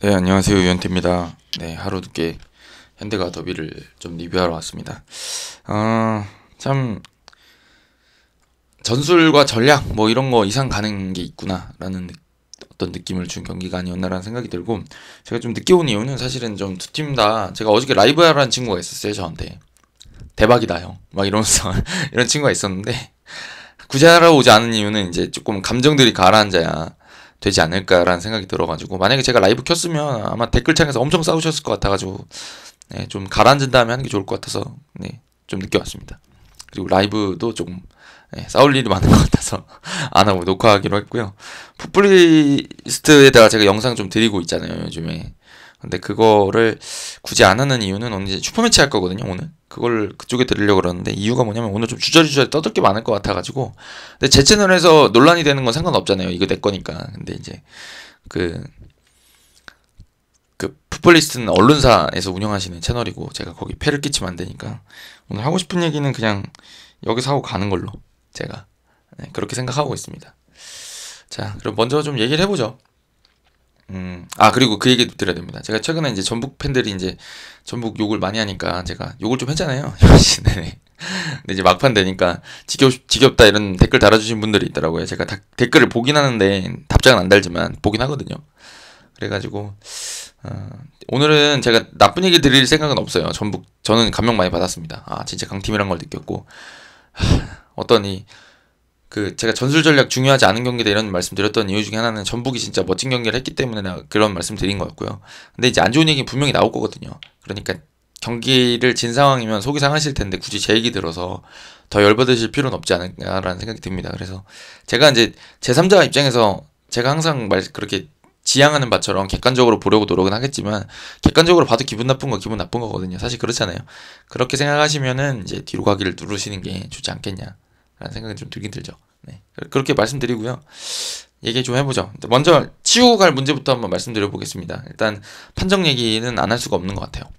네, 안녕하세요. 유현태입니다. 네, 하루 늦게 현대가 더비를 좀 리뷰하러 왔습니다. 참, 전술과 전략, 뭐 이런 거 이상 가는 게 있구나라는 어떤 느낌을 준 경기가 아니었나라는 생각이 들고, 제가 좀 늦게 온 이유는 사실은 좀 두 팀 다, 제가 어저께 라이브 하라는 친구가 있었어요, 저한테. 대박이다, 형. 막 이러면서, 이런 친구가 있었는데, 굳이 하러 오지 않은 이유는 이제 조금 감정들이 가라앉아야 되지 않을까라는 생각이 들어가지고, 만약에 제가 라이브 켰으면 아마 댓글창에서 엄청 싸우셨을 것 같아가지고, 네, 좀 가라앉은 다음에 하는 게 좋을 것 같아서, 네, 좀 늦게 왔습니다. 그리고 라이브도 조금, 네, 싸울 일이 많은 것 같아서 안 하고 녹화하기로 했고요. 풋블리스트에다가 제가 영상 좀 드리고 있잖아요, 요즘에. 근데 그거를 굳이 안 하는 이유는 오늘 이제 슈퍼매치 할 거거든요, 오늘. 그걸 그쪽에 드리려고 그러는데, 이유가 뭐냐면 오늘 좀 주저리주저리 떠들 게 많을 것 같아가지고. 근데 제 채널에서 논란이 되는 건 상관없잖아요, 이거 내 거니까. 근데 이제 그 풋볼리스트는 언론사에서 운영하시는 채널이고, 제가 거기 폐를 끼치면 안 되니까 오늘 하고 싶은 얘기는 그냥 여기서 하고 가는 걸로 제가, 네, 그렇게 생각하고 있습니다. 자, 그럼 먼저 좀 얘기를 해보죠. 그리고 그 얘기도 드려야 됩니다. 제가 최근에 이제 전북 팬들이 이제 전북 욕을 많이 하니까 제가 욕을 좀 했잖아요. 네네. 근데 이제 막판 되니까 지겹다 이런 댓글 달아주신 분들이 있더라고요. 제가 댓글을 보긴 하는데 답장은 안 달지만 보긴 하거든요. 그래가지고 오늘은 제가 나쁜 얘기 드릴 생각은 없어요. 저는 감명 많이 받았습니다. 진짜 강팀이란 걸 느꼈고, 어떤 제가 전술 전략 중요하지 않은 경기다 이런 말씀 드렸던 이유 중에 하나는 전북이 진짜 멋진 경기를 했기 때문에 내가 그런 말씀 드린 거였고요. 근데 이제 안 좋은 얘기는 분명히 나올 거거든요. 그러니까 경기를 진 상황이면 속이 상하실 텐데 굳이 제 얘기 들어서 더 열받으실 필요는 없지 않을까라는 생각이 듭니다. 그래서 제가 이제 제3자 입장에서 제가 항상 그렇게 지향하는 바처럼 객관적으로 보려고 노력은 하겠지만, 객관적으로 봐도 기분 나쁜 거 기분 나쁜 거거든요. 사실 그렇잖아요. 그렇게 생각하시면은 이제 뒤로 가기를 누르시는 게 좋지 않겠냐 라는 생각이 좀 들긴 들죠. 네. 그렇게 말씀드리고요. 얘기 좀 해보죠. 먼저 치우고 갈 문제부터 한번 말씀드려보겠습니다. 일단 판정 얘기는 안 할 수가 없는 것 같아요.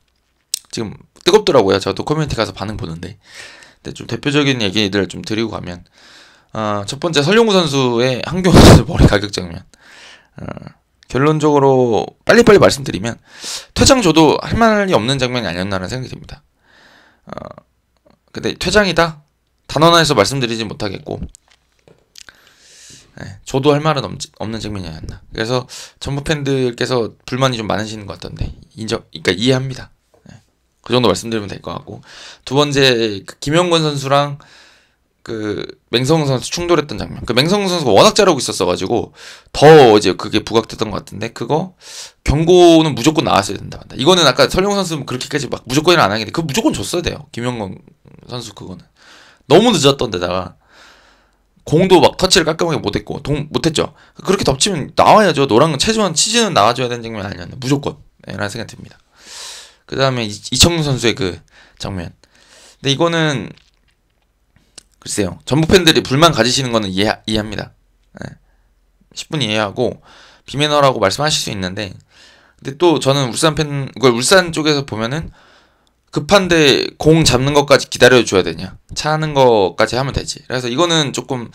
지금 뜨겁더라고요. 저도 커뮤니티 가서 반응 보는데. 근데 좀 대표적인 얘기들 좀 드리고 가면, 첫 번째 설용우 선수의 한경호 선수 머리 가격 장면. 어, 결론적으로 빨리빨리 말씀드리면 퇴장 줘도 할 말이 없는 장면이 아니었나라는 생각이 듭니다. 근데 퇴장이다? 단언해서 말씀드리지 못하겠고, 네, 저도 할 말은 없는 장면이 아니었나. 그래서 전부 팬들께서 불만이 좀 많으시는 것 같던데 그러니까 이해합니다. 네, 그 정도 말씀드리면 될 것 같고, 두 번째 김영권 선수랑 맹성훈 선수 충돌했던 장면. 맹성훈 선수가 워낙 잘하고 있었어가지고 더 이제 그게 부각됐던 것 같은데, 그거 경고는 무조건 나왔어야 된다. 이거는 아까 설용 선수 그렇게까지 막 무조건이라 안 하겠는데, 그거 무조건 줬어야 돼요. 김영건 선수 그거는 너무 늦었던 데다가 공도 막 터치를 깔끔하게 못했고 못했죠. 그렇게 덮치면 나와야죠. 노란 최소한 치즈는 나와줘야 되는 장면 아니었나 무조건. 네, 라는 생각이 듭니다. 그 다음에 이청용 선수의 그 장면. 근데 이거는 글쎄요, 전북 팬들이 불만 가지시는 거는 이해합니다. 네. 10분 이해하고 비매너라고 말씀하실 수 있는데, 근데 또 저는 울산 쪽에서 보면은 급한데 공 잡는 것까지 기다려줘야 되냐, 차는 것까지 하면 되지. 그래서 이거는 조금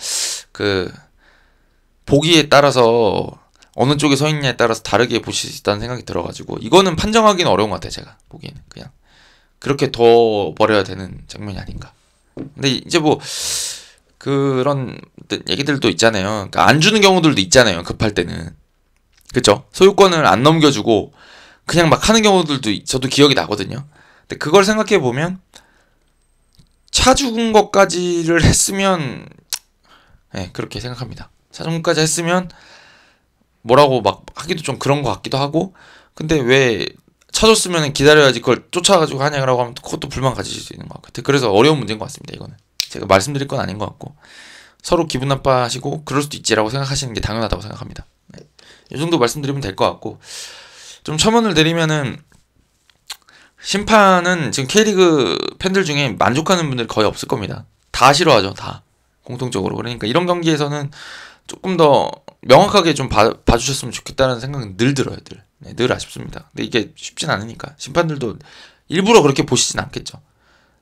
보기에 따라서 어느 쪽에 서 있냐에 따라서 다르게 보실 수 있다는 생각이 들어가지고, 이거는 판정하기는 어려운 것 같아요. 제가 보기에는 그냥 그렇게 더 버려야 되는 장면이 아닌가. 근데 이제 뭐 그런 얘기들도 있잖아요. 그러니까 안 주는 경우들도 있잖아요. 급할 때는. 그쵸? 소유권을 안 넘겨주고 그냥 막 하는 경우들도 저도 기억이 나거든요. 근데 그걸 생각해 보면 차 죽은 것까지를 했으면, 네, 그렇게 생각합니다. 차 죽은 것까지 했으면 뭐라고 막 하기도 좀 그런 것 같기도 하고, 근데 왜 쳐줬으면 기다려야지 그걸 쫓아가지고 하냐라고 하면 그것도 불만 가지실 수 있는 것 같아요. 그래서 어려운 문제인 것 같습니다. 이거는 제가 말씀드릴 건 아닌 것 같고, 서로 기분 나빠하시고 그럴 수도 있지라고 생각하시는 게 당연하다고 생각합니다. 네. 이 정도 말씀드리면 될 것 같고, 좀 첨언을 드리면은, 심판은 지금 K리그 팬들 중에 만족하는 분들 거의 없을 겁니다. 다 싫어하죠, 다 공통적으로. 그러니까 이런 경기에서는 조금 더 명확하게 좀 봐주셨으면 좋겠다는 생각은 늘 들어요. 네, 늘 아쉽습니다. 근데 이게 쉽진 않으니까 심판들도 일부러 그렇게 보시진 않겠죠.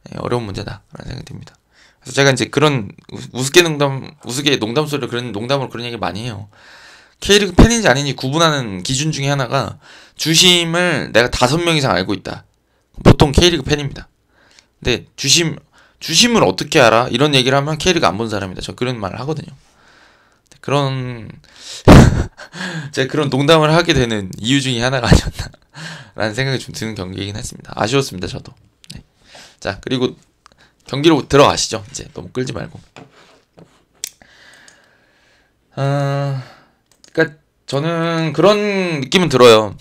네, 어려운 문제다라는 생각이 듭니다. 그래서 제가 이제 그런 우스개 농담 소리로 그런 농담으로 그런 얘기 많이 해요. K리그 팬인지 아닌지 구분하는 기준 중에 하나가 주심을 내가 5명 이상 알고 있다. 보통 K리그 팬입니다. 근데 주심을 어떻게 알아? 이런 얘기를 하면 K리그 안 본 사람이다. 저 그런 말을 하거든요. 그런 제가 그런 농담을 하게 되는 이유 중에 하나가 아니었나 라는 생각이 좀 드는 경기이긴 했습니다. 아쉬웠습니다. 저도. 네. 자, 그리고 경기로 들어가시죠. 이제 너무 끌지 말고. 그러니까 저는 그런 느낌은 들어요.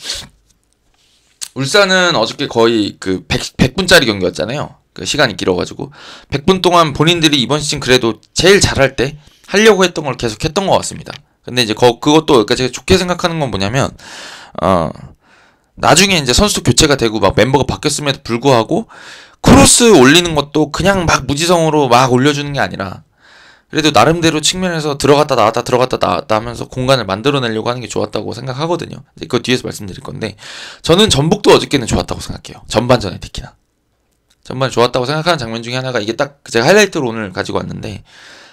울산은 어저께 거의 그 100분짜리 경기였잖아요. 그 시간이 길어가지고 100분 동안 본인들이 이번 시즌 그래도 제일 잘할 때 하려고 했던 걸 계속 했던 것 같습니다. 근데 이제 그것도 그러니까 제가 좋게 생각하는 건 뭐냐면 나중에 이제 선수도 교체가 되고 막 멤버가 바뀌었음에도 불구하고 크로스 올리는 것도 그냥 막 무지성으로 막 올려주는 게 아니라 그래도 나름대로 측면에서 들어갔다 나왔다 하면서 공간을 만들어내려고 하는 게 좋았다고 생각하거든요. 그거 뒤에서 말씀드릴 건데 저는 전북도 어저께는 좋았다고 생각해요. 전반전에 특히나. 전반에 좋았다고 생각하는 장면 중에 하나가 이게 딱 제가 하이라이트로 오늘 가지고 왔는데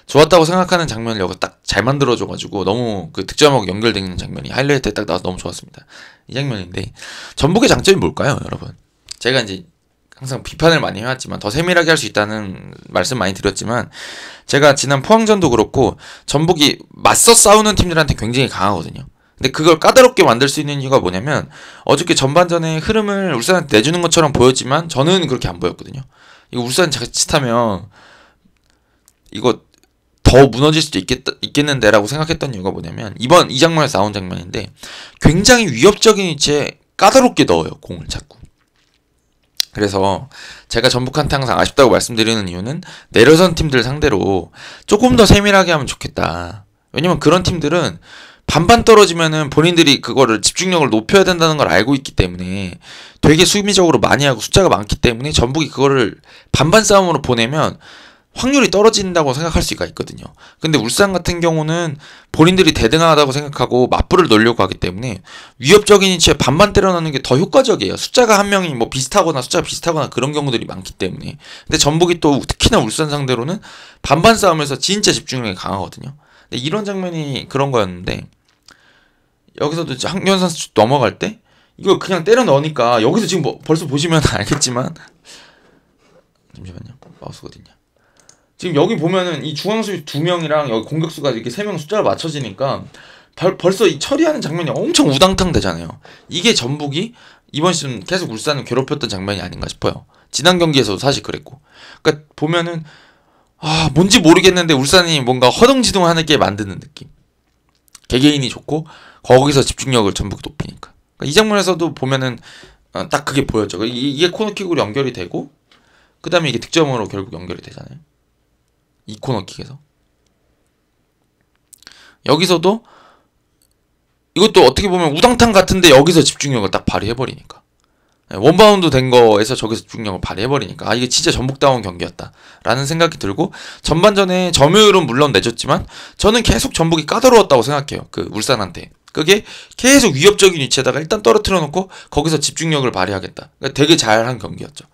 좋았다고 생각하는 장면을 여기 딱 잘 만들어줘가지고 너무 그 득점하고 연결되는 장면이 하이라이트에 딱 나와서 너무 좋았습니다. 이 장면인데 전북의 장점이 뭘까요, 여러분? 제가 이제 항상 비판을 많이 해왔지만 더 세밀하게 할 수 있다는 말씀 많이 드렸지만 제가 지난 포항전도 그렇고 전북이 맞서 싸우는 팀들한테 굉장히 강하거든요. 근데 그걸 까다롭게 만들 수 있는 이유가 뭐냐면 어저께 전반전의 흐름을 울산한테 내주는 것처럼 보였지만 저는 그렇게 안 보였거든요. 이거 울산 자칫하면 이거 더 무너질 수도 있겠는데 라고 생각했던 이유가 뭐냐면 이 장면에서 나온 장면인데 굉장히 위협적인 위치에 까다롭게 넣어요. 공을 자꾸. 그래서 제가 전북한테 항상 아쉽다고 말씀드리는 이유는 내려선 팀들 상대로 조금 더 세밀하게 하면 좋겠다. 왜냐면 그런 팀들은 반반 떨어지면은 본인들이 그거를 집중력을 높여야 된다는 걸 알고 있기 때문에 되게 수비적으로 많이 하고 숫자가 많기 때문에 전북이 그거를 반반 싸움으로 보내면 확률이 떨어진다고 생각할 수가 있거든요. 근데 울산 같은 경우는 본인들이 대등하다고 생각하고 맞불을 놓으려고 하기 때문에 위협적인 위치에 반반 때려 넣는 게 더 효과적이에요. 숫자가 한 명이 뭐 숫자가 비슷하거나 그런 경우들이 많기 때문에. 근데 전북이 또 특히나 울산 상대로는 반반 싸움에서 진짜 집중력이 강하거든요. 근데 이런 장면이 그런 거였는데 여기서도 황교안 선수 넘어갈 때 이거 그냥 때려 넣으니까 여기서 지금 뭐 벌써 보시면 알겠지만 잠시만요. 마우스가 어딨냐. 지금 여기 보면은 이 중앙수비 2명이랑 여기 공격수가 이렇게 3명 숫자가 맞춰지니까 벌써 이 처리하는 장면이 엄청 우당탕 되잖아요. 이게 전북이 이번 시즌 계속 울산을 괴롭혔던 장면이 아닌가 싶어요. 지난 경기에서도 사실 그랬고. 그러니까 보면은 뭔지 모르겠는데 울산이 뭔가 허둥지둥하는 게 만드는 느낌. 개개인이 좋고 거기서 집중력을 전북이 높이니까. 그러니까 이 장면에서도 보면은 딱 그게 보였죠. 이게 코너킥으로 연결이 되고 그 다음에 이게 득점으로 결국 연결이 되잖아요. 이 코너킥에서 여기서도 이것도 어떻게 보면 우당탕 같은데 여기서 집중력을 딱 발휘해버리니까 원바운드 된 거에서 저기서 집중력을 발휘해버리니까 이게 진짜 전북다운 경기였다 라는 생각이 들고 전반전에 점유율은 물론 내줬지만 저는 계속 전북이 까다로웠다고 생각해요. 그 울산한테 그게 계속 위협적인 위치에다가 일단 떨어뜨려 놓고 거기서 집중력을 발휘하겠다. 그러니까 되게 잘한 경기였죠.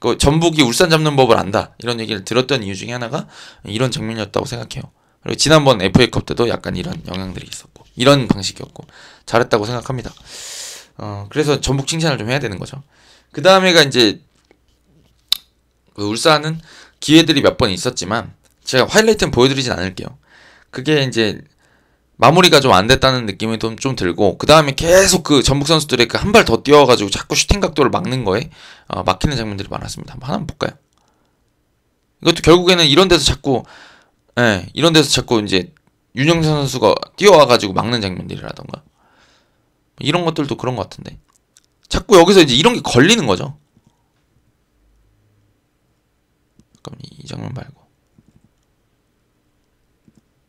그 전북이 울산 잡는 법을 안다 이런 얘기를 들었던 이유 중에 하나가 이런 장면이었다고 생각해요. 그리고 지난번 FA컵 때도 약간 이런 영향들이 있었고 이런 방식이었고 잘했다고 생각합니다. 그래서 전북 칭찬을 좀 해야 되는 거죠. 그 다음에가 이제 그 울산은 기회들이 몇 번 있었지만 제가 하이라이트는 보여드리진 않을게요. 그게 이제 마무리가 좀 안 됐다는 느낌이 좀 들고 그 다음에 계속 그 전북 선수들의 그 한 발 더 뛰어가지고 자꾸 슈팅 각도를 막는 거에 막히는 장면들이 많았습니다. 한번 볼까요? 이것도 결국에는 이런 데서 자꾸 이제 윤영선 선수가 뛰어와가지고 막는 장면들이라던가 이런 것들도 그런 것 같은데 자꾸 여기서 이제 이런 게 걸리는 거죠. 잠깐만 이 장면 말고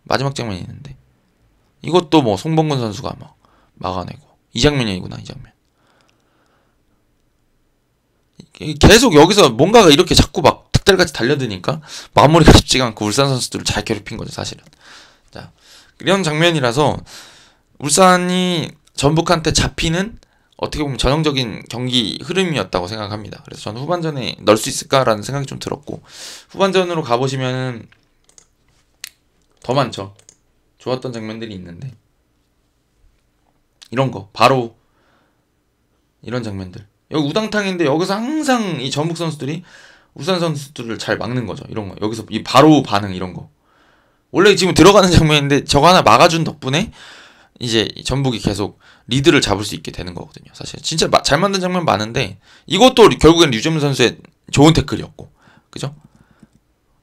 마지막 장면이 있는데 이것도 뭐 송범근 선수가 막 막아내고 이 장면이구나 이 장면. 계속 여기서 뭔가가 이렇게 자꾸 막 득달같이 달려드니까 마무리가 쉽지가 않고 울산 선수들을 잘 괴롭힌 거죠 사실은. 자 이런 장면이라서 울산이 전북한테 잡히는 어떻게 보면 전형적인 경기 흐름이었다고 생각합니다. 그래서 저는 후반전에 넣을 수 있을까라는 생각이 좀 들었고 후반전으로 가보시면은 더 많죠. 좋았던 장면들이 있는데 이런 거 바로 이런 장면들. 여기 우당탕인데 여기서 항상 이 전북 선수들이 울산 선수들을 잘 막는 거죠. 이런 거. 여기서 이 바로 반응 이런 거. 원래 지금 들어가는 장면인데 저거 하나 막아준 덕분에 이제 전북이 계속 리드를 잡을 수 있게 되는 거거든요. 사실 진짜 잘 만든 장면 많은데 이것도 결국엔 류재문 선수의 좋은 태클이었고, 그죠?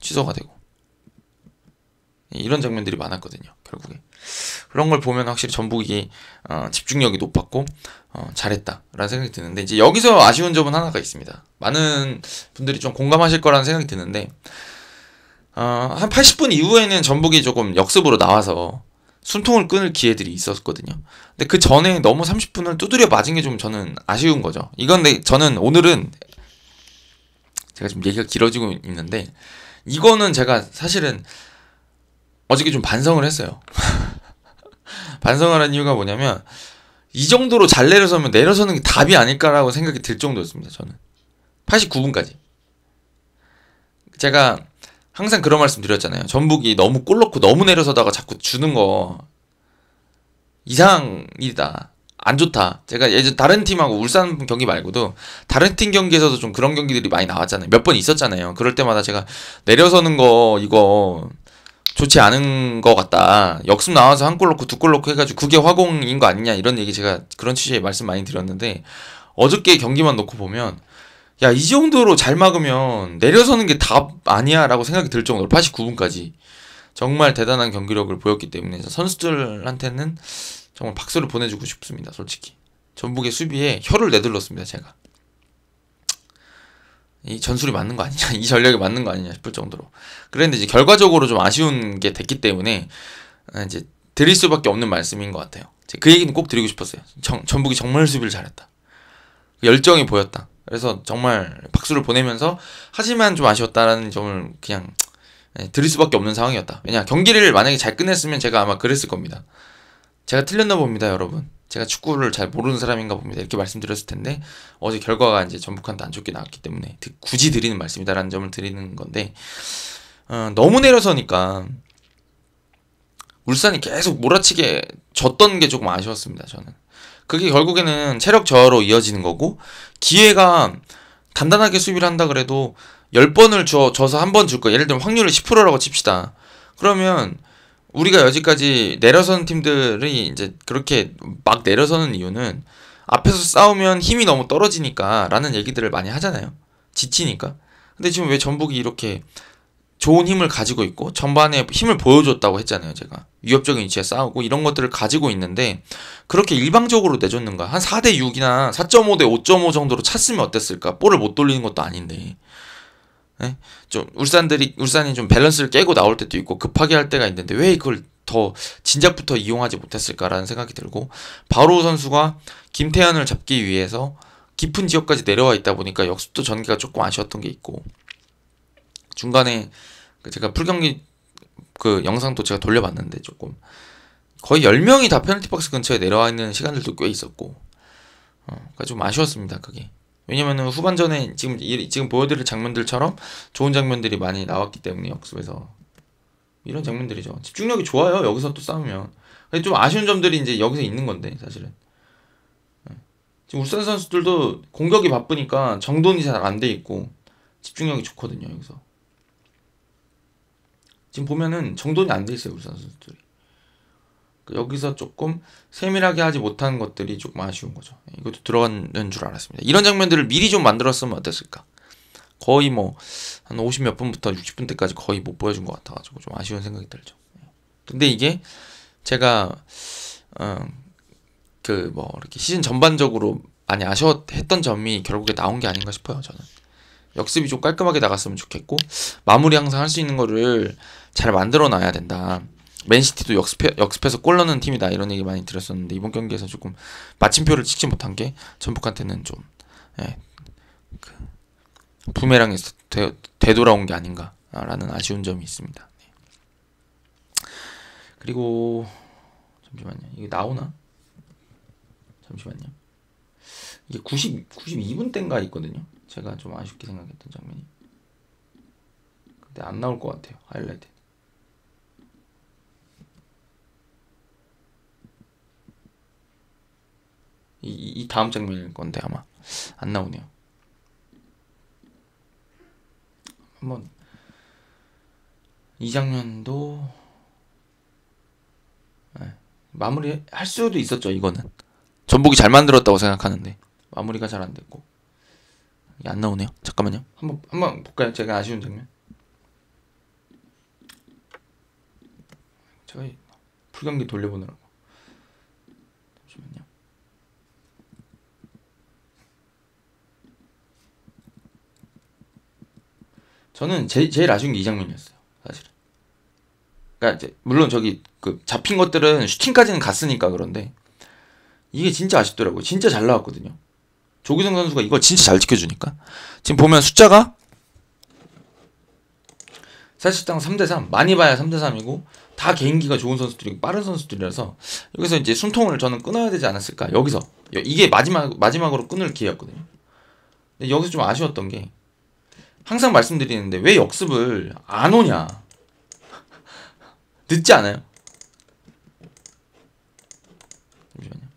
취소가 되고 이런 장면들이 많았거든요. 결국에 그런 걸 보면 확실히 전북이 집중력이 높았고 잘했다라는 생각이 드는데, 이제 여기서 아쉬운 점은 하나가 있습니다. 많은 분들이 좀 공감하실 거라는 생각이 드는데, 한 80분 이후에는 전북이 조금 역습으로 나와서 숨통을 끊을 기회들이 있었거든요. 근데 그 전에 너무 30분을 두드려 맞은 게 좀 저는 아쉬운 거죠. 이건 근데 저는 오늘은 제가 좀 얘기가 길어지고 있는데, 이거는 제가 사실은 어저께 좀 반성을 했어요. 반성을 한 이유가 뭐냐면, 이 정도로 잘 내려서면 내려서는 게 답이 아닐까라고 생각이 들 정도였습니다. 저는 89분까지 제가 항상 그런 말씀 드렸잖아요. 전북이 너무 골 넣고 너무 내려서다가 자꾸 주는 거 이상이다, 안 좋다. 제가 예전 다른 팀하고 울산 경기 말고도 다른 팀 경기에서도 좀 그런 경기들이 많이 나왔잖아요. 몇 번 있었잖아요. 그럴 때마다 제가 내려서는 거 이거 좋지 않은 것 같다, 역습 나와서 한 골 넣고 두 골 넣고 해가지고 그게 화공인 거 아니냐, 이런 얘기 제가 그런 취지의 말씀 많이 드렸는데, 어저께 경기만 놓고 보면 야, 이 정도로 잘 막으면 내려서는 게 답 아니야 라고 생각이 들 정도로 89분까지 정말 대단한 경기력을 보였기 때문에 선수들한테는 정말 박수를 보내주고 싶습니다. 솔직히 전북의 수비에 혀를 내둘렀습니다. 제가 이 전술이 맞는 거 아니냐, 이 전략이 맞는 거 아니냐 싶을 정도로. 그런데 이제 결과적으로 좀 아쉬운 게 됐기 때문에 이제 드릴 수밖에 없는 말씀인 것 같아요. 그 얘기는 꼭 드리고 싶었어요. 전북이 정말 수비를 잘했다, 열정이 보였다. 그래서 정말 박수를 보내면서, 하지만 좀 아쉬웠다라는 점을 그냥 드릴 수밖에 없는 상황이었다. 왜냐, 경기를 만약에 잘 끝냈으면 제가 아마 그랬을 겁니다. 제가 틀렸나 봅니다, 여러분. 제가 축구를 잘 모르는 사람인가 봅니다. 이렇게 말씀드렸을 텐데, 어제 결과가 이제 전북한테 안 좋게 나왔기 때문에 굳이 드리는 말씀이다라는 점을 드리는 건데, 너무 내려서니까 울산이 계속 몰아치게 졌던 게 조금 아쉬웠습니다. 저는 그게 결국에는 체력 저하로 이어지는 거고, 기회가 단단하게 수비를 한다 그래도 10번을 줘서 한 번 줄 거, 예를 들면 확률을 10%라고 칩시다. 그러면 우리가 여지까지 내려서는 팀들이 이제 그렇게 막 내려서는 이유는 앞에서 싸우면 힘이 너무 떨어지니까 라는 얘기들을 많이 하잖아요. 지치니까. 근데 지금 왜 전북이 이렇게 좋은 힘을 가지고 있고 전반에 힘을 보여줬다고 했잖아요. 제가 위협적인 위치에 싸우고 이런 것들을 가지고 있는데 그렇게 일방적으로 내줬는가? 한 4대6이나 4.5 대 5.5 정도로 찼으면 어땠을까? 볼을 못 돌리는 것도 아닌데, 네? 좀 울산이 좀 밸런스를 깨고 나올 때도 있고 급하게 할 때가 있는데 왜 그걸 더 진작부터 이용하지 못했을까라는 생각이 들고, 바로 선수가 김태현을 잡기 위해서 깊은 지역까지 내려와 있다 보니까 역습도 전개가 조금 아쉬웠던 게 있고, 중간에 제가 풀경기 그 영상도 제가 돌려봤는데 조금 거의 10명이 다 페널티 박스 근처에 내려와 있는 시간들도 꽤 있었고, 그러니까 좀 아쉬웠습니다. 그게 왜냐면은 후반전에 지금 보여드릴 장면들처럼 좋은 장면들이 많이 나왔기 때문에 역습에서 이런 장면들이죠. 집중력이 좋아요. 여기서 또 싸우면. 근데 좀 아쉬운 점들이 이제 여기서 있는 건데 사실은 지금 울산 선수들도 공격이 바쁘니까 정돈이 잘 안 돼 있고 집중력이 좋거든요. 여기서 지금 보면은 정돈이 안 돼 있어요. 울산 선수들이. 여기서 조금 세밀하게 하지 못한 것들이 조금 아쉬운 거죠. 이것도 들어가는 줄 알았습니다. 이런 장면들을 미리 좀 만들었으면 어땠을까? 거의 뭐 한 50 몇 분부터 60분 때까지 거의 못 보여준 것 같아가지고 좀 아쉬운 생각이 들죠. 근데 이게 제가 그 뭐 이렇게 시즌 전반적으로 많이 아쉬웠던 점이 결국에 나온 게 아닌가 싶어요. 저는 역습이 좀 깔끔하게 나갔으면 좋겠고, 마무리 항상 할 수 있는 거를 잘 만들어 놔야 된다. 맨시티도 역습해서 골 넣는 팀이다, 이런 얘기 많이 들었었는데 이번 경기에서 조금 마침표를 찍지 못한 게 전북한테는 좀 그 부메랑에서 되돌아온 게 아닌가라는 아쉬운 점이 있습니다. 그리고 잠시만요, 이게 나오나? 잠시만요. 이게 92분 땐가 있거든요. 제가 좀 아쉽게 생각했던 장면이. 근데 안 나올 것 같아요, 하이라이트. 이 다음 장면일 건데 아마 안 나오네요. 한번 이 장면도 마무리 할 수도 있었죠. 이거는 전복이 잘 만들었다고 생각하는데 마무리가 잘 안 됐고 이게 안 나오네요. 잠깐만요. 한번 볼까요? 제가 아쉬운 장면. 저희 풀경기 돌려보느라고. 잠시만요. 저는 제일 아쉬운 게 이 장면이었어요. 사실은. 그러니까 이제 물론 저기 그 잡힌 것들은 슈팅까지는 갔으니까 그런데 이게 진짜 아쉽더라고요. 진짜 잘 나왔거든요. 조규성 선수가 이걸 진짜 잘 지켜주니까 지금 보면 숫자가 사실상 3대3 많이 봐야 3대3이고 다 개인기가 좋은 선수들이고 빠른 선수들이라서 여기서 이제 숨통을 저는 끊어야 되지 않았을까. 여기서 이게 마지막으로 끊을 기회였거든요. 근데 여기서 좀 아쉬웠던 게 항상 말씀드리는데 왜 역습을 안 오냐. 늦지 않아요? 잠시만요.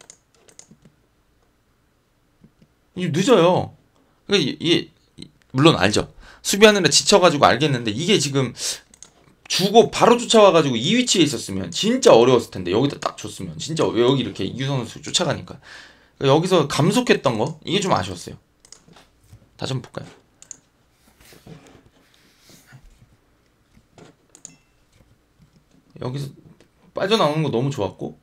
이게 늦어요. 그러니까 이게 물론 알죠. 수비하느라 지쳐가지고 알겠는데 이게 지금 주고 바로 쫓아와가지고 이 위치에 있었으면 진짜 어려웠을 텐데 여기다 딱 줬으면 진짜 왜 여기 이렇게 이규성 선수 쫓아가니까 그러니까 여기서 감속했던 거 이게 좀 아쉬웠어요. 다시 한번 볼까요? 여기서 빠져나오는 거 너무 좋았고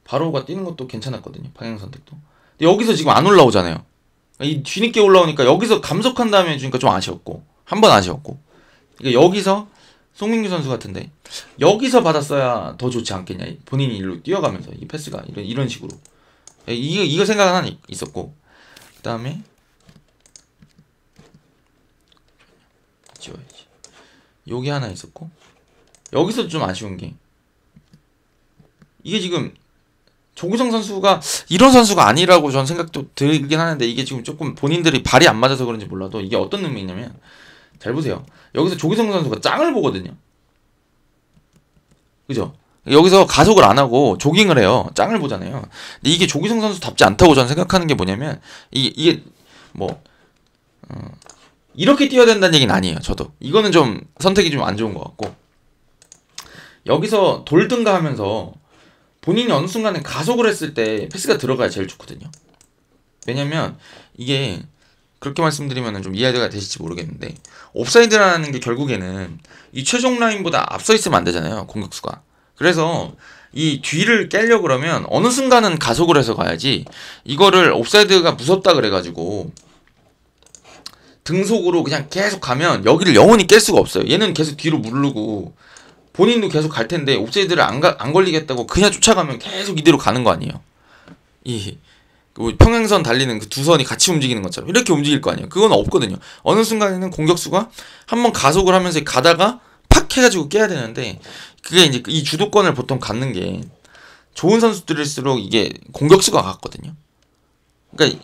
바로가 뛰는 것도 괜찮았거든요. 방향 선택도. 근데 여기서 지금 안 올라오잖아요. 이 뒤늦게 올라오니까 여기서 감속한 다음에 주니까 좀 아쉬웠고 한 번 아쉬웠고 그러니까 여기서 송민규 선수 같은데 여기서 받았어야 더 좋지 않겠냐. 본인이 일로 뛰어가면서 이 패스가 이런 식으로 이거 생각은 하나 있었고 그 다음에 지워야지. 여기 하나 있었고 여기서 좀 아쉬운 게 이게 지금 조규성 선수가 이런 선수가 아니라고 저는 생각도 들긴 하는데 이게 지금 조금 본인들이 발이 안 맞아서 그런지 몰라도 이게 어떤 의미냐면 잘 보세요. 여기서 조규성 선수가 짱을 보거든요. 그죠? 여기서 가속을 안 하고 조깅을 해요. 짱을 보잖아요. 근데 이게 조규성 선수답지 않다고 저는 생각하는 게 뭐냐면 이게 뭐 이렇게 뛰어야 된다는 얘기는 아니에요. 저도 이거는 좀 선택이 좀 안 좋은 것 같고 여기서 돌든가 하면서 본인이 어느 순간에 가속을 했을 때 패스가 들어가야 제일 좋거든요. 왜냐면 이게 그렇게 말씀드리면 좀 이해가 되실지 모르겠는데 옵사이드라는 게 결국에는 이 최종 라인보다 앞서 있으면 안 되잖아요. 공격수가. 그래서 이 뒤를 깨려고 그러면 어느 순간은 가속을 해서 가야지 이거를 옵사이드가 무섭다 그래가지고 등속으로 그냥 계속 가면 여기를 영원히 깰 수가 없어요. 얘는 계속 뒤로 무르고 본인도 계속 갈 텐데 옵사이드를 안 걸리겠다고 그냥 쫓아가면 계속 이대로 가는 거 아니에요. 그 평행선 달리는 그 두 선이 같이 움직이는 것처럼 이렇게 움직일 거 아니에요. 그건 없거든요. 어느 순간에는 공격수가 한번 가속을 하면서 가다가 팍 해가지고 깨야 되는데 그게 이제 이 주도권을 보통 갖는 게 좋은 선수들일수록 이게 공격수가 같거든요. 그러니까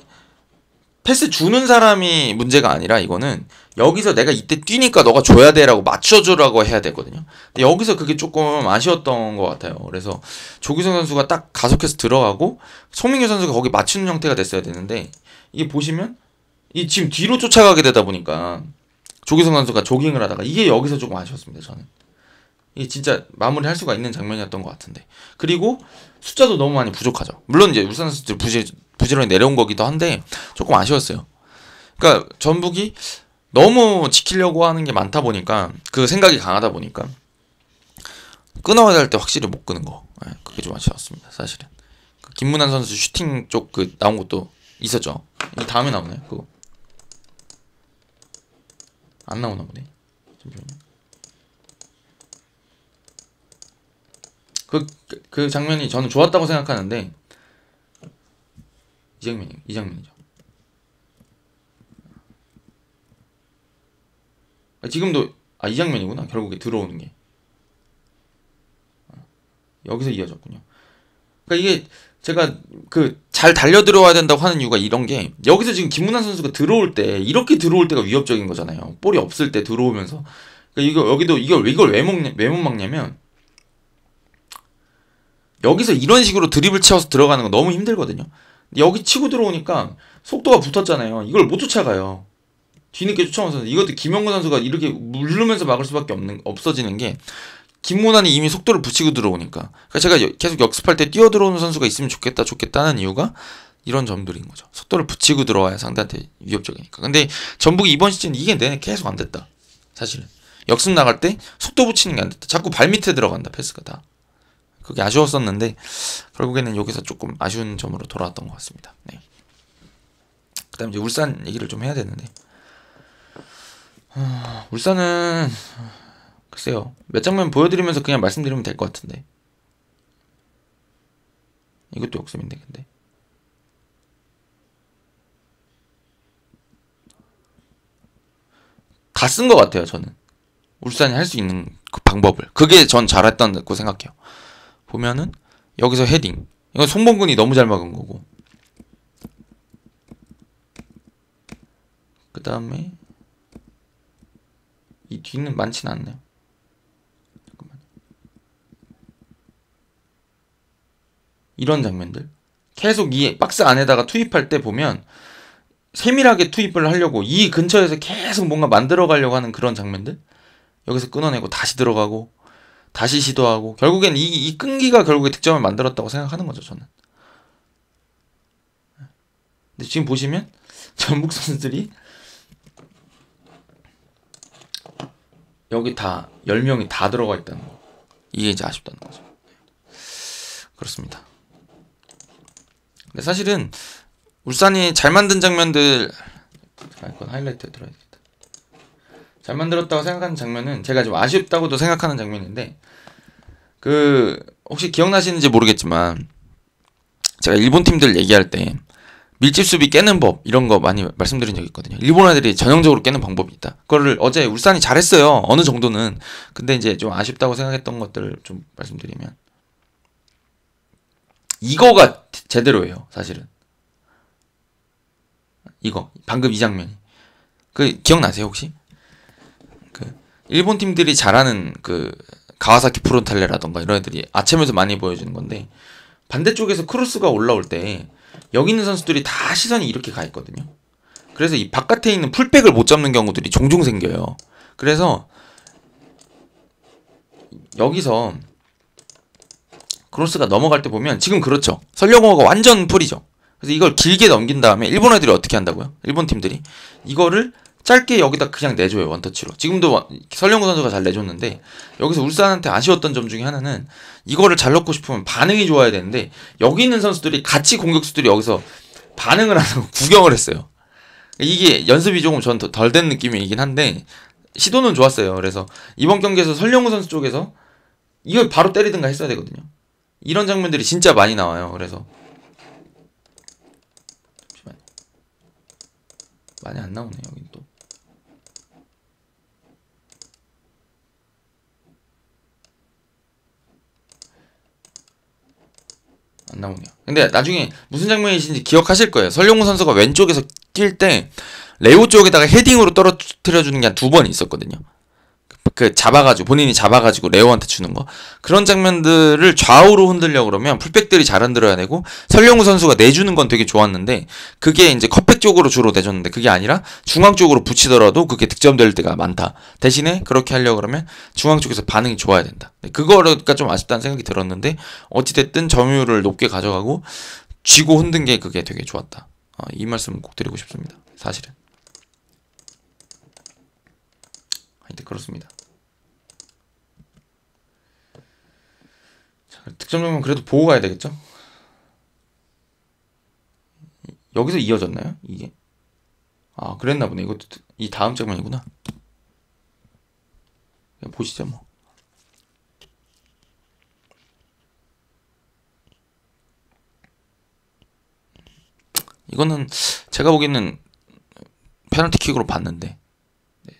패스 주는 사람이 문제가 아니라 이거는 여기서 내가 이때 뛰니까 너가 줘야 돼라고 맞춰주라고 해야 되거든요. 근데 여기서 그게 조금 아쉬웠던 것 같아요. 그래서 조규성 선수가 딱 가속해서 들어가고 송민규 선수가 거기 맞추는 형태가 됐어야 되는데 이게 보시면 이 지금 뒤로 쫓아가게 되다 보니까 조규성 선수가 조깅을 하다가 이게 여기서 조금 아쉬웠습니다. 저는 이게 진짜 마무리할 수가 있는 장면이었던 것 같은데 그리고 숫자도 너무 많이 부족하죠. 물론 이제 울산 선수들 부지런히 내려온 거기도 한데 조금 아쉬웠어요. 그러니까 전북이 너무 지키려고 하는 게 많다 보니까 그 생각이 강하다 보니까 끊어야 할 때 확실히 못 끄는 거 그게 좀 아쉬웠습니다. 사실은 그 김문환 선수 슈팅 쪽 그 나온 것도 있었죠. 이 다음에 나오나요? 그거 안 나오나 보네. 잠시만요. 그 장면이 저는 좋았다고 생각하는데 이 장면이죠. 지금도 이 장면이구나. 결국에 들어오는 게 여기서 이어졌군요. 그러니까 이게 제가 그 잘 달려 들어와야 된다고 하는 이유가 이런 게 여기서 지금 김문환 선수가 들어올 때 이렇게 들어올 때가 위협적인 거잖아요. 볼이 없을 때 들어오면서 그러니까 이거 여기도 이걸 왜 못 막냐면 여기서 이런 식으로 드립을 채워서 들어가는 거 너무 힘들거든요. 여기 치고 들어오니까 속도가 붙었잖아요. 이걸 못 쫓아가요. 뒤늦게 쫓아오면서 이것도 김영건 선수가 이렇게 물르면서 막을 수밖에 없어지는 게 김문환이 이미 속도를 붙이고 들어오니까. 그러니까 제가 계속 역습할 때 뛰어 들어오는 선수가 있으면 좋겠다는 이유가 이런 점들인 거죠. 속도를 붙이고 들어와야 상대한테 위협적이니까. 근데 전북이 이번 시즌 이게 내내 계속 안 됐다. 사실은 역습 나갈 때 속도 붙이는 게 안 됐다. 자꾸 발 밑에 들어간다 패스가 다. 그게 아쉬웠었는데 결국에는 여기서 조금 아쉬운 점으로 돌아왔던 것 같습니다. 네. 그다음 이제 울산 얘기를 좀 해야 되는데 울산은 글쎄요 몇 장면 보여드리면서 그냥 말씀드리면 될 것 같은데 이것도 역습인데 근데 다 쓴 것 같아요. 저는 울산이 할 수 있는 그 방법을 그게 전 잘했다고 생각해요. 보면은 여기서 헤딩 이건 송범근이 너무 잘 막은 거고 그 다음에 이 뒤는 많진 않네요. 잠깐만. 이런 장면들 계속 이 박스 안에다가 투입할 때 보면 세밀하게 투입을 하려고 이 근처에서 계속 뭔가 만들어 가려고 하는 그런 장면들 여기서 끊어내고 다시 들어가고 다시 시도하고 결국엔 이 끈기가 결국에 득점을 만들었다고 생각하는 거죠. 저는. 근데 지금 보시면 전북 선수들이 여기 다 10명이 다 들어가 있다는 거. 이게 이제 아쉽다는 거죠. 그렇습니다. 근데 사실은 울산이 잘 만든 장면들 이건 하이라이트에 들어야겠다. 잘 만들었다고 생각하는 장면은 제가 좀 아쉽다고도 생각하는 장면인데 그 혹시 기억나시는지 모르겠지만 제가 일본 팀들 얘기할 때 밀집 수비 깨는 법 이런 거 많이 말씀드린 적이 있거든요. 일본 애들이 전형적으로 깨는 방법이 있다. 그거를 어제 울산이 잘했어요. 어느 정도는. 근데 이제 좀 아쉽다고 생각했던 것들을 좀 말씀드리면 이거가 제대로예요. 사실은. 이거 방금 이 장면이 그 기억나세요 혹시? 그 일본 팀들이 잘하는 그 가와사키 프론탈레라던가 이런 애들이 아침에서 많이 보여주는 건데 반대쪽에서 크로스가 올라올 때 여기 있는 선수들이 다 시선이 이렇게 가 있거든요. 그래서 이 바깥에 있는 풀백을 못 잡는 경우들이 종종 생겨요. 그래서 여기서 크로스가 넘어갈 때 보면 지금 그렇죠. 설령호가 완전 풀이죠. 그래서 이걸 길게 넘긴 다음에 일본 애들이 어떻게 한다고요? 일본 팀들이 이거를 짧게 여기다 그냥 내줘요. 원터치로. 지금도 설령호 선수가 잘 내줬는데 여기서 울산한테 아쉬웠던 점 중에 하나는 이거를 잘 넣고 싶으면 반응이 좋아야 되는데 여기 있는 선수들이 같이 공격수들이 여기서 반응을 안 하고 구경을 했어요. 이게 연습이 조금 전 덜 된 느낌이긴 한데 시도는 좋았어요. 그래서 이번 경기에서 설령호 선수 쪽에서 이걸 바로 때리든가 했어야 되거든요. 이런 장면들이 진짜 많이 나와요. 그래서 잠시만요. 많이 안 나오네 여긴 또. 안 나오네요. 근데 나중에 무슨 장면이신지 기억하실 거예요. 설용우 선수가 왼쪽에서 뛸 때 레오 쪽에다가 헤딩으로 떨어뜨려주는 게 한 2번 있었거든요. 그 잡아가지고 본인이 잡아가지고 레오한테 주는 거 그런 장면들을 좌우로 흔들려고 그러면 풀백들이 잘 흔들어야 되고 설령우 선수가 내주는 건 되게 좋았는데 그게 이제 컵백 쪽으로 주로 내줬는데 그게 아니라 중앙 쪽으로 붙이더라도 그게 득점될 때가 많다. 대신에 그렇게 하려고 그러면 중앙 쪽에서 반응이 좋아야 된다. 그거가 좀 아쉽다는 생각이 들었는데 어찌됐든 점유율을 높게 가져가고 쥐고 흔든 게 그게 되게 좋았다. 이 말씀을 꼭 드리고 싶습니다. 사실은. 하여튼 그렇습니다. 득점 장면 그래도 보고 가야 되겠죠? 여기서 이어졌나요? 이게? 아 그랬나 보네. 이것도 이 다음 장면이구나. 보시죠 뭐. 이거는 제가 보기에는 페널티킥으로 봤는데 네.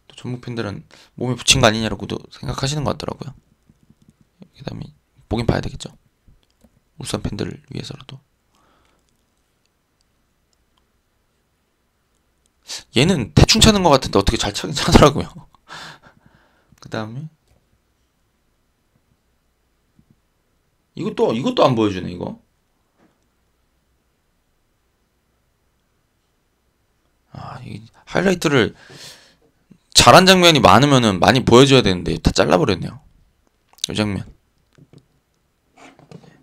또 전북 팬들은 몸에 붙인 거 아니냐라고도 생각하시는 것 같더라고요. 그 다음에 보긴 봐야 되겠죠. 울산 팬들을 위해서라도. 얘는 대충 차는 것 같은데 어떻게 잘 차긴 차더라고요. 그 다음에 이것도 안 보여주네 이거. 이 하이라이트를 잘한 장면이 많으면은 많이 보여줘야 되는데 다 잘라버렸네요. 이 장면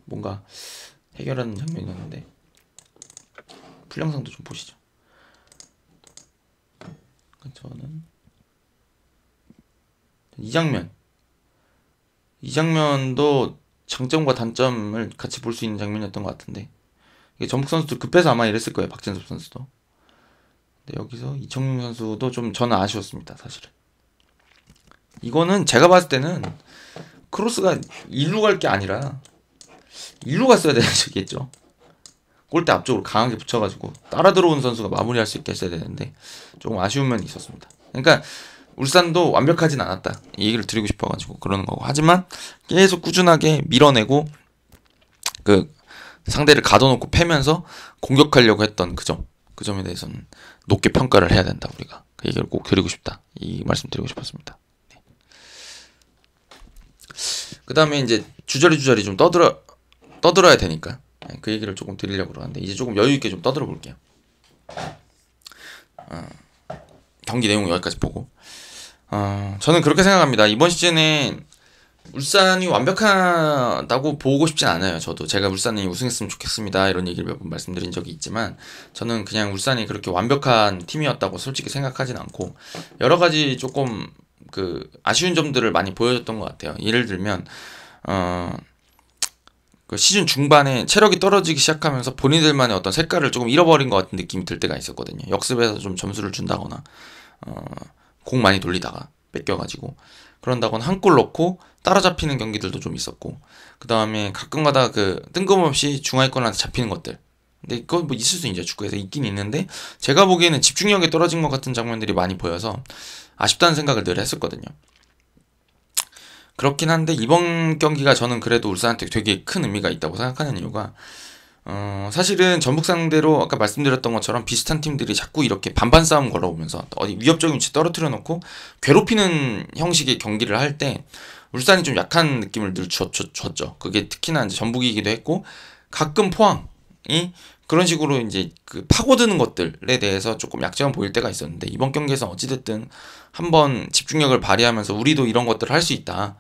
뭔가 해결하는 장면이었는데 풀 영상도 좀 보시죠. 저는 이 장면도 장점과 단점을 같이 볼 수 있는 장면이었던 것 같은데, 이게 전북 선수도 급해서 아마 이랬을 거예요. 박진섭 선수도. 근데 여기서 이청용 선수도 좀 저는 아쉬웠습니다. 사실은 이거는 제가 봤을 때는 크로스가 일루 갈 게 아니라 일루 갔어야 되겠죠. 골대 앞쪽으로 강하게 붙여가지고 따라 들어온 선수가 마무리할 수 있게 했어야 되는데 조금 아쉬운 면이 있었습니다. 그러니까 울산도 완벽하진 않았다, 이 얘기를 드리고 싶어가지고 그러는 거고, 하지만 계속 꾸준하게 밀어내고 그 상대를 가둬놓고 패면서 공격하려고 했던 그 점에 대해서는 높게 평가를 해야 된다. 우리가 그 얘기를 꼭 드리고 싶다, 이 말씀 드리고 싶었습니다. 네. 그 다음에 이제 주저리 좀 떠들어야 되니까 그 얘기를 조금 드리려고 그러는데, 이제 조금 여유있게 좀 떠들어 볼게요. 경기 내용 여기까지 보고, 저는 그렇게 생각합니다. 이번 시즌에 울산이 완벽하다고 보고 싶진 않아요. 저도 제가 울산이 우승했으면 좋겠습니다 이런 얘기를 몇 번 말씀드린 적이 있지만, 저는 그냥 울산이 그렇게 완벽한 팀이었다고 솔직히 생각하진 않고, 여러 가지 조금 그 아쉬운 점들을 많이 보여줬던 것 같아요. 예를 들면 그 시즌 중반에 체력이 떨어지기 시작하면서 본인들만의 어떤 색깔을 조금 잃어버린 것 같은 느낌이 들 때가 있었거든요. 역습에서 좀 점수를 준다거나 공 많이 돌리다가 뺏겨가지고 그런다거나 한 골 넣고 따라잡히는 경기들도 좀 있었고, 그 다음에 가끔가다 그 뜬금없이 중하위권한테 잡히는 것들, 근데 그건 뭐 있을 수 있죠. 축구에서 있긴 있는데, 제가 보기에는 집중력이 떨어진 것 같은 장면들이 많이 보여서 아쉽다는 생각을 늘 했었거든요. 그렇긴 한데 이번 경기가 저는 그래도 울산한테 되게 큰 의미가 있다고 생각하는 이유가, 사실은 전북 상대로 아까 말씀드렸던 것처럼 비슷한 팀들이 자꾸 이렇게 반반 싸움 걸어오면서 어디 위협적인 위치 떨어뜨려 놓고 괴롭히는 형식의 경기를 할 때 울산이 좀 약한 느낌을 늘 줬죠. 그게 특히나 이제 전북이기도 했고, 가끔 포항이 그런 식으로 이제 그 파고드는 것들에 대해서 조금 약점을 보일 때가 있었는데, 이번 경기에서 어찌됐든 한번 집중력을 발휘하면서 우리도 이런 것들을 할 수 있다,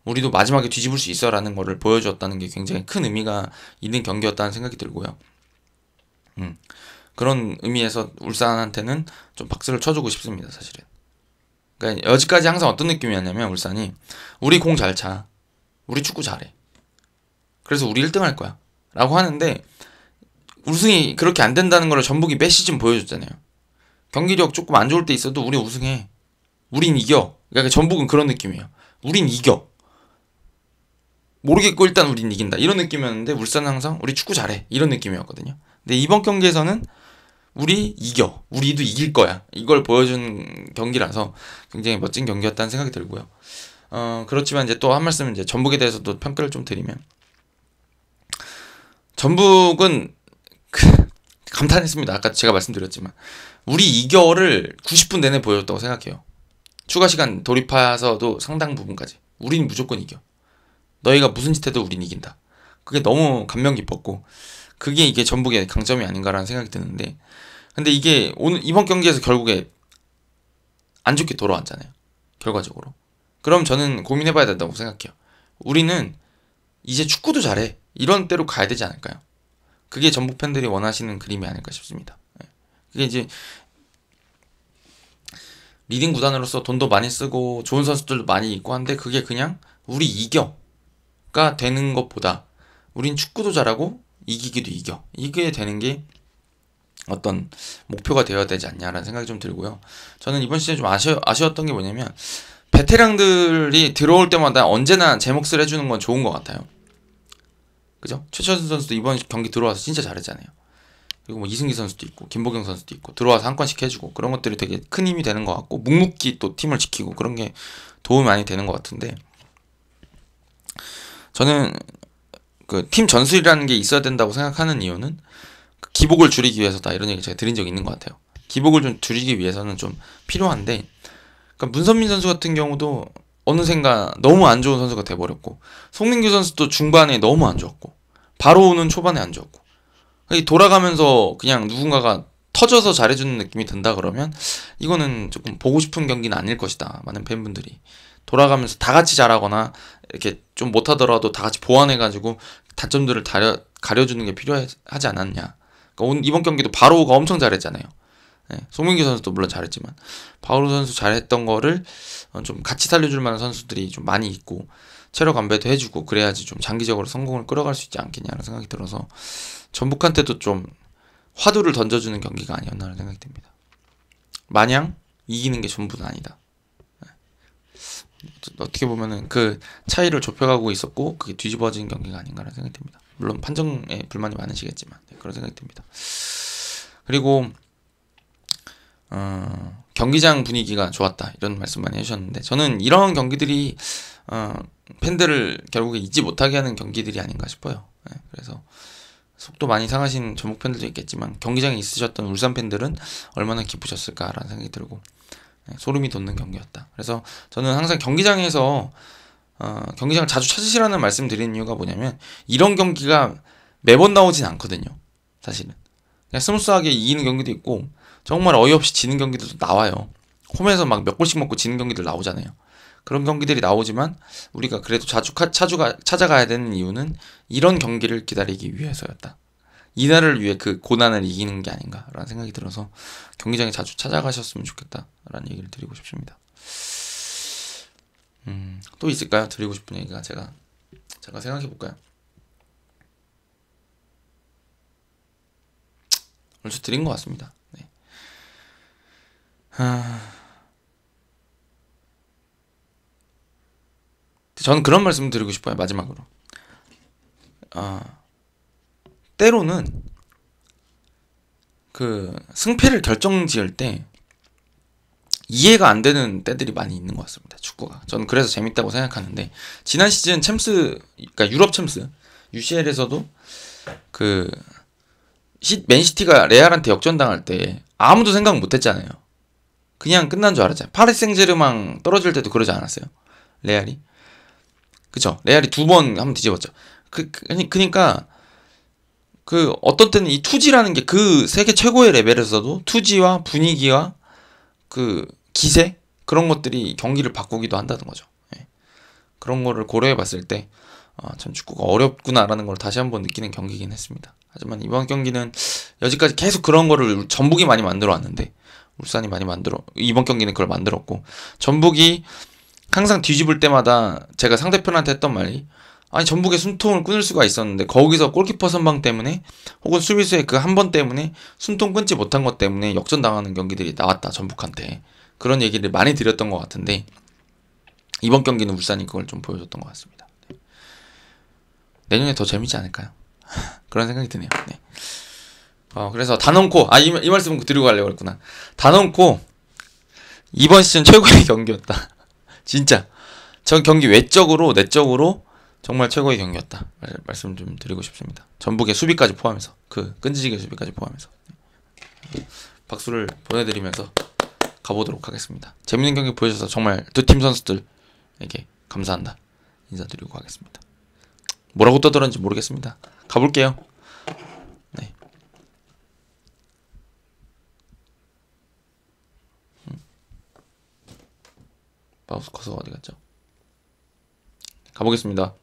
우리도 마지막에 뒤집을 수 있어라는 거를 보여주었다는 게 굉장히 큰 의미가 있는 경기였다는 생각이 들고요. 그런 의미에서 울산한테는 좀 박수를 쳐주고 싶습니다. 사실은. 그러니까 여지까지 항상 어떤 느낌이었냐면, 울산이 우리 공 잘 차, 우리 축구 잘해, 그래서 우리 1등 할 거야 라고 하는데, 우승이 그렇게 안 된다는 걸 전북이 매 시즌 보여줬잖아요. 경기력 조금 안 좋을 때 있어도 우리 우승해, 우린 이겨. 그러니까 전북은 그런 느낌이에요. 우린 이겨, 모르겠고 일단 우린 이긴다, 이런 느낌이었는데, 울산은 항상 우리 축구 잘해, 이런 느낌이었거든요. 근데 이번 경기에서는 우리 이겨, 우리도 이길 거야, 이걸 보여준 경기라서 굉장히 멋진 경기였다는 생각이 들고요. 그렇지만 이제 또 한 말씀, 이제 전북에 대해서도 평가를 좀 드리면, 전북은 감탄했습니다. 아까 제가 말씀드렸지만 우리 이겨를 90분 내내 보여줬다고 생각해요. 추가 시간 돌입해서도 상당 부분까지 우린 무조건 이겨, 너희가 무슨 짓 해도 우린 이긴다. 그게 너무 감명 깊었고, 그게 이게 전북의 강점이 아닌가라는 생각이 드는데, 근데 이게 이번 경기에서 결국에 안 좋게 돌아왔잖아요, 결과적으로. 그럼 저는 고민해봐야 된다고 생각해요. 우리는 이제 축구도 잘해, 이런 때로 가야 되지 않을까요? 그게 전북 팬들이 원하시는 그림이 아닐까 싶습니다. 그게 이제 리딩 구단으로서 돈도 많이 쓰고 좋은 선수들도 많이 있고 한데, 그게 그냥 우리 이겨가 되는 것보다 우린 축구도 잘하고 이기기도 이겨, 이게 되는 게 어떤 목표가 되어야 되지 않냐라는 생각이 좀 들고요. 저는 이번 시즌 좀 아쉬웠던 게 뭐냐면, 베테랑들이 들어올 때마다 언제나 제 몫을 해주는 건 좋은 것 같아요. 그죠? 최철순 선수도 이번 경기 들어와서 진짜 잘했잖아요. 그리고 뭐 이승기 선수도 있고 김보경 선수도 있고 들어와서 한 건씩 해주고, 그런 것들이 되게 큰 힘이 되는 것 같고, 묵묵히 또 팀을 지키고 그런 게 도움이 많이 되는 것 같은데, 저는 그 팀 전술이라는 게 있어야 된다고 생각하는 이유는 기복을 줄이기 위해서다, 이런 얘기 제가 드린 적이 있는 것 같아요. 기복을 좀 줄이기 위해서는 좀 필요한데, 그러니까 문선민 선수 같은 경우도 어느샌가 너무 안 좋은 선수가 돼버렸고, 송민규 선수도 중반에 너무 안 좋았고, 바로 오는 초반에 안 좋았고, 돌아가면서 그냥 누군가가 터져서 잘해주는 느낌이 든다 그러면 이거는 조금 보고 싶은 경기는 아닐 것이다. 많은 팬분들이 돌아가면서 다 같이 잘하거나 이렇게 좀 못하더라도 다 같이 보완해가지고 단점들을 가려주는 게 필요하지 않았냐. 그러니까 이번 경기도 바로가 엄청 잘했잖아요. 네, 송민규 선수도 물론 잘했지만 바로 선수 잘했던 거를 좀 같이 살려줄 만한 선수들이 좀 많이 있고 체력 안배도 해주고 그래야지 좀 장기적으로 성공을 끌어갈 수 있지 않겠냐는 생각이 들어서 전북한테도 좀 화두를 던져주는 경기가 아니었나라는 생각이 듭니다. 마냥 이기는 게 전부는 아니다. 어떻게 보면은 그 차이를 좁혀가고 있었고 그게 뒤집어진 경기가 아닌가라는 생각이 듭니다. 물론 판정에 불만이 많으시겠지만 그런 생각이 듭니다. 그리고 경기장 분위기가 좋았다 이런 말씀 많이 해주셨는데 저는 이런 경기들이 팬들을 결국에 잊지 못하게 하는 경기들이 아닌가 싶어요. 그래서 속도 많이 상하신 전북 팬들도 있겠지만 경기장에 있으셨던 울산 팬들은 얼마나 기쁘셨을까라는 생각이 들고 소름이 돋는 경기였다. 그래서 저는 항상 경기장에서 경기장을 자주 찾으시라는 말씀 드리는 이유가 뭐냐면 이런 경기가 매번 나오진 않거든요. 사실은 그냥 스무스하게 이기는 경기도 있고 정말 어이없이 지는 경기들도 나와요. 홈에서 막 몇 골씩 먹고 지는 경기들 나오잖아요. 그런 경기들이 나오지만 우리가 그래도 자주 찾아가야 되는 이유는 이런 경기를 기다리기 위해서였다. 이날을 위해 그 고난을 이기는 게 아닌가라는 생각이 들어서 경기장에 자주 찾아가셨으면 좋겠다라는 얘기를 드리고 싶습니다. 또 있을까요? 드리고 싶은 얘기가 제가 생각해 볼까요? 얼추 드린 것 같습니다. 네. 저는 그런 말씀 드리고 싶어요. 마지막으로 때로는 그 승패를 결정지을 때 이해가 안 되는 때들이 많이 있는 것 같습니다. 축구가. 저는 그래서 재밌다고 생각하는데 지난 시즌 챔스, 그러니까 유럽 챔스 UCL에서도 그 맨시티가 레알한테 역전당할 때 아무도 생각 못했잖아요. 그냥 끝난 줄 알았잖아요. 파리 생제르맹 떨어질 때도 그러지 않았어요. 레알이. 그쵸? 레알이 2번 한번 뒤집었죠. 그니까 그 어떤 때는 이 투지라는 게 그 세계 최고의 레벨에서도 투지와 분위기와 그 기세 그런 것들이 경기를 바꾸기도 한다는 거죠. 예. 그런 거를 고려해 봤을 때 참 축구가 어렵구나라는 걸 다시 한번 느끼는 경기긴 했습니다. 하지만 이번 경기는 여지까지 계속 그런 거를 전북이 많이 만들어 왔는데 울산이 많이 이번 경기는 그걸 만들었고 전북이 항상 뒤집을 때마다 제가 상대편한테 했던 말이 아니 전북의 숨통을 끊을 수가 있었는데 거기서 골키퍼 선방 때문에 혹은 수비수의 그 한 번 때문에 숨통 끊지 못한 것 때문에 역전당하는 경기들이 나왔다 전북한테 그런 얘기를 많이 드렸던 것 같은데 이번 경기는 울산이 그걸 좀 보여줬던 것 같습니다. 네. 내년에 더 재밌지 않을까요? 그런 생각이 드네요. 네. 그래서 단언코 이 말씀 드리고 가려고 그랬구나. 단언코 이번 시즌 최고의 경기였다. 진짜 전 경기 외적으로 내적으로 정말 최고의 경기였다 말씀 좀 드리고 싶습니다. 전북의 수비까지 포함해서 그 끈질기게 수비까지 포함해서 박수를 보내드리면서 가보도록 하겠습니다. 재밌는 경기 보여주셔서 정말 두 팀 선수들에게 감사한다 인사드리고 가겠습니다. 뭐라고 떠들었는지 모르겠습니다. 가볼게요. 네. 마우스 커서가 어디 갔죠? 가보겠습니다.